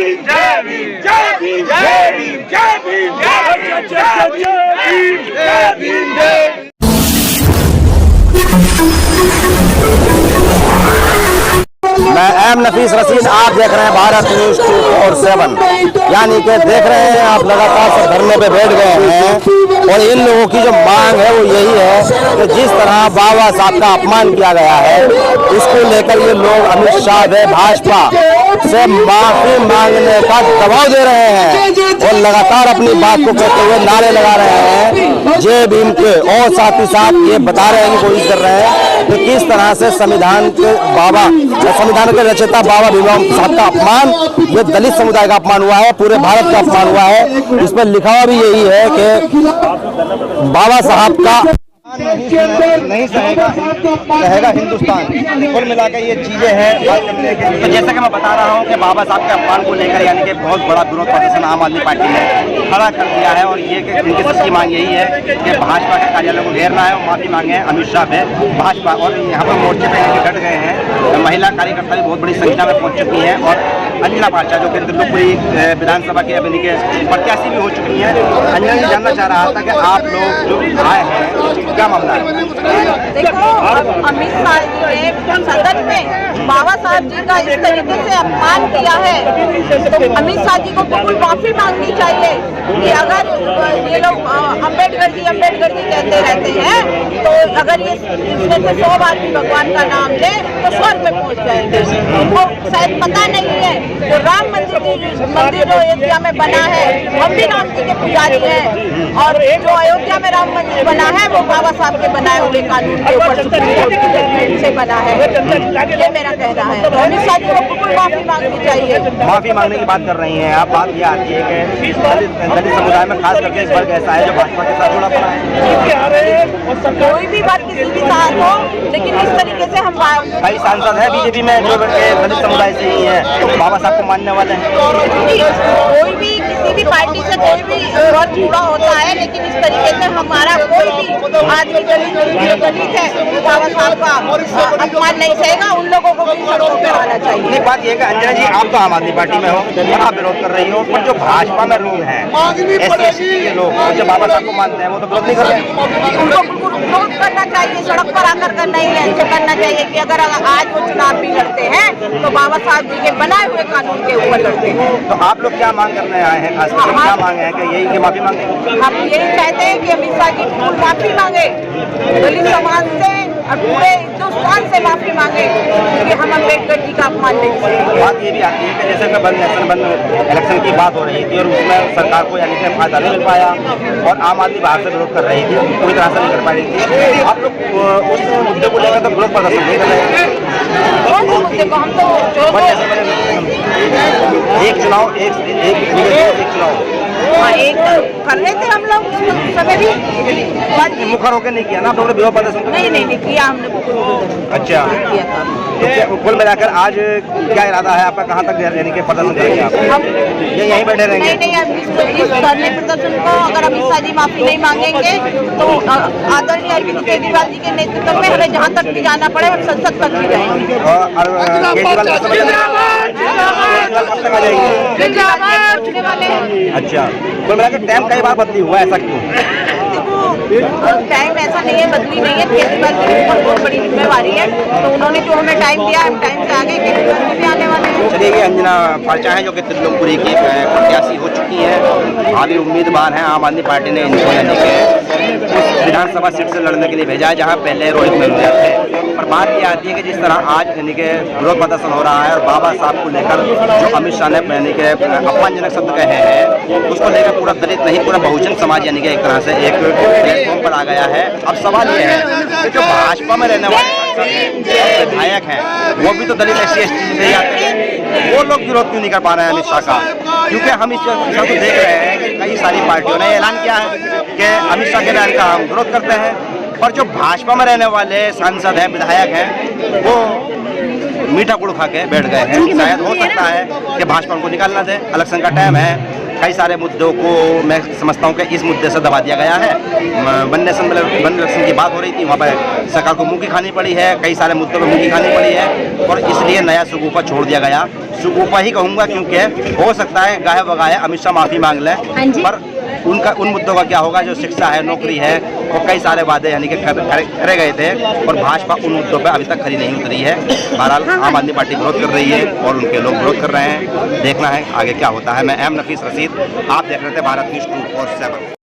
भीम जय भीम जय भीम जय भीम जय भीम जय भीम जय भीम जय। मैं एम नफीस रसीद, आप देख रहे हैं भारत न्यूज 247। यानी कि देख रहे हैं आप लगातार सब धरने पे बैठ गए हैं और इन लोगों की जो मांग है वो यही है कि जिस तरह बाबा साहब का अपमान किया गया है उसको लेकर ये लोग अमित शाह व भाजपा से माफी मांगने का दबाव दे रहे हैं और लगातार अपनी बात को कहते हुए नारे लगा रहे हैं जय भीम के। और साथ ही साथ ये बता रहे हैं, कोशिश कर रहे हैं कि किस तरह से संविधान के रचयिता बाबा भीमराव साहब का अपमान, ये दलित समुदाय का अपमान हुआ है, पूरे भारत का अपमान हुआ है। इस पर लिखा हुआ भी यही है कि बाबा साहब का नहीं रहेगा हिंदुस्तान। कुल मिलाकर ये चीजें हैं। तो जैसा कि मैं बता रहा हूँ कि बाबा साहब के अपमान को लेकर यानी कि बहुत बड़ा विरोध प्रदर्शन आम आदमी पार्टी ने खड़ा कर दिया है और ये कि उनकी सच्ची मांग यही है कि भाजपा के कार्यालय को घेरना है और माफी मांगे हैं अमित शाह पे भाजपा। और यहाँ पर मोर्चे पे डट गए हैं, महिला कार्यकर्ता भी बहुत बड़ी संख्या में पहुँच चुकी हैं और अंजना पार्चा जो कि त्रिलोकपुरी विधानसभा के अभी के प्रत्याशी भी हो चुकी हैं। अंजना जी जानना चाह रहा था कि आप लोग जो आए हैं क्या मामला है? देखो, अमित शाह जी ने सदन में बाबा साहब जी का इस तरीके से अपमान किया है तो अमित शाह जी को बिल्कुल माफी मांगनी चाहिए कि अगर ये लोग अम्बेडकर जी कहते रहते हैं तो अगर ये इसमें से 100 बार भी भगवान का नाम ले तो स्वर्ग में पहुंच जाएंगे। उनको शायद पता नहीं है जो राम मंदिर जो अयोध्या में बना है, हम भी राम जी के पुजारी हैं और जो अयोध्या में राम मंदिर बना है वो बाबा साहब के बनाए हुए कानून के ऊपर से बना है। ये मेरा कहना है। तो अमित शाह जी को बिल्कुल माफी मांगनी चाहिए। माफी मांगने की बात कर रही हैं आप। बात ये आती है कि दलित समुदाय में खास करके इस वर्ग ऐसा है जो भाजपा के साथ जुड़ा पड़ा है। कोई भी बात किसी भी साथ हो, लेकिन इस तरीके से हम कई सांसद है बीजेपी में जो दलित समुदाय से ही है, बाबा साहब को मानने वाले हैं। कोई भी किसी भी पार्टी से कोई भी वर्ग जुड़ा होता है, लेकिन इस तरीके से हमारा कोई भी आदमी दलित है वो बाबा साहब का अपमान नहीं सहेगा। उन लोगों को भी सड़कों पे आना चाहिए। बात ये अंजना जी, आप तो आम आदमी पार्टी में हो और आप विरोध कर रही हो, पर जो भाजपा में लोग हैं SC के लोग जो बाबा साहब को मानते हैं वो तो विरोध नहीं कर रहे। उनको विरोध करना चाहिए, सड़क पर आकर कर नहीं है ऐसे करना चाहिए कि अगर आज वो चुनाव भी लड़ते हैं तो बाबा साहब जी के बनाए हुए कानून के ऊपर लड़ते हैं। तो आप लोग क्या मांग करने आए हैं? खास करके क्या मांगे हैं? कि यही कि माफी मांगे? हम यही कहते हैं कि अमित शाह जी बिल्कुल माफी मांगे, दलित समाज से और पूरे हिंदुस्तान से माफी मांगे क्योंकि हम अम्बेडकर जी का अपमान नहीं करेंगे। बात ये भी आती है कि जैसे बंद इलेक्शन की बात हो रही थी और उसमें सरकार को यानी कि फायदा नहीं मिल पाया और आम आदमी बाहर से विरोध कर रही थी, पूरी तरह से नहीं कर पा रही थी। आप लोग उस मुद्दे को लेकर तो विरोध प्रदर्शन नहीं कर रहे हैं। मुद्दे को हम तो एक चुनाव एक कर रहे थे हम लोग उस समय भी मुखर होकर नहीं किया ना, तो विरोध प्रदर्शन नहीं किया हमने। अच्छा, किया था। तो कुल मिलाकर आज क्या इरादा है आपका? कहाँ तक यानी कि प्रदर्शन करेंगे आप? हम यहीं बैठे रहेंगे? नहीं, इस धरने प्रदर्शन को अगर अमित शाह जी माफी नहीं मांगेंगे तो आदरणीय अरविंद केजरीवाल जी के नेतृत्व में हमें जहाँ तक भी जाना पड़े हम संसद तक भी जाएंगे। पहुँचने वाले हैं। अच्छा, कुल मिलाकर टाइम कई बार बदली हुआ, ऐसा क्यों? टाइम ऐसा नहीं है, बदली नहीं है। केजरीवाल जी के ऊपर बहुत बड़ी जिम्मेवारी है तो उन्होंने जो हमें टाइम दिया हम टाइम से आगे केजरीवाल जी भी आने वाले हैं। चलिए, ये अंजना पार्चा है जो कि त्रिलोकपुरी की प्रत्याशी हो चुकी है, अभी उम्मीदवार हैं। आम आदमी पार्टी ने इनको यानी कि उस विधानसभा सीट से लड़ने के लिए भेजा है जहाँ पहले रोहित मेहता थे। पर बात ये आती है कि जिस तरह आज यानी कि विरोध प्रदर्शन हो रहा है और बाबा साहब को लेकर जो अमित शाह ने यानी कि अपमानजनक शब्द कहे हैं उसको लेकर पूरा दलित नहीं पूरा बहुजन समाज यानी कि एक तरह से एक प्लेटफॉर्म पर आ गया है। अब सवाल ये है कि जो भाजपा में रहने वाले विधायक हैं वो भी तो दलित SC ST से आते हैं, वो लोग विरोध क्यों नहीं कर पा रहे हैं अमित शाह का? क्योंकि हम इस को देख रहे हैं कि कई सारी पार्टियों ने ऐलान किया है कि अमित शाह के बयान का हम विरोध करते हैं, पर जो भाजपा में रहने वाले सांसद हैं, विधायक हैं, वो मीठा गुड़ खा के बैठ गए हैं। शायद हो सकता है कि भाजपा उनको निकालना दे। इलेक्शन का टाइम है, कई सारे मुद्दों को मैं समझता हूँ कि इस मुद्दे से दबा दिया गया है। वन इलेक्शन की बात हो रही थी, वहाँ पर सरकार को मुँह की खानी पड़ी है, कई सारे मुद्दों पर मुँह की खानी पड़ी है और इसलिए नया शगुफा छोड़ दिया गया। सुकूपा ही कहूँगा, क्योंकि हो सकता है गाहे बगाहे अमित शाह माफ़ी मांग लें, पर उनका उन मुद्दों का क्या होगा जो शिक्षा है, नौकरी है, और कई सारे वादे यानी कि करे गए थे, और भाजपा उन मुद्दों पर अभी तक खरी नहीं उतरी है। बहरहाल आम आदमी पार्टी विरोध कर रही है और उनके लोग विरोध कर रहे हैं। देखना है आगे क्या होता है। मैं एम नफीस रशीद, आप देख रहे थे भारत न्यूज़ 247।